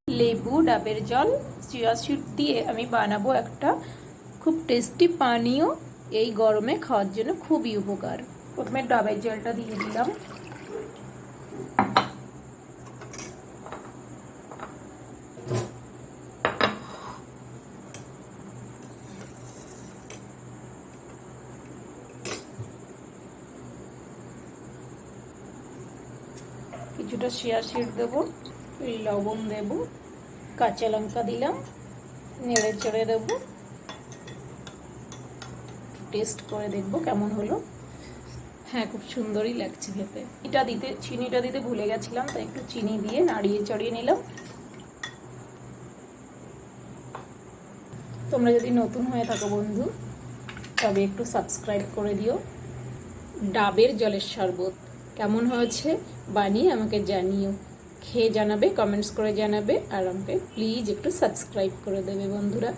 লেবু, ডাবের জল, চিয়া সিড দিয়ে আমি বানাবো একটা খুব টেস্টি পানীয়। এই গরমে খাওয়ার জন্য খুবই উপকার। প্রথমে ডাবের জলটা দিয়ে দিলাম। কিছুটা চিয়া সিড দেবো, লবণ দেবো, কাঁচা লঙ্কা দিলাম, নেড়ে চেড়ে দেবো, টেস্ট করে দেখবো কেমন হলো। হ্যাঁ, খুব সুন্দরই লাগছে খেতে। চিনিটা দিতে ভুলে গেছিলাম, তাই একটু চিনি দিয়ে নাড়িয়ে চড়িয়ে নিলাম। তোমরা যদি নতুন হয়ে থাকো বন্ধু, তবে একটু সাবস্ক্রাইব করে দিও। ডাবের জলের শরবত কেমন হয়েছে বানিয়ে আমাকে জানিও, খেয়ে জানাবে, কমেন্টস করে জানাবে, আর আমাকে প্লিজ একটু সাবস্ক্রাইব করে দেবে বন্ধুরা।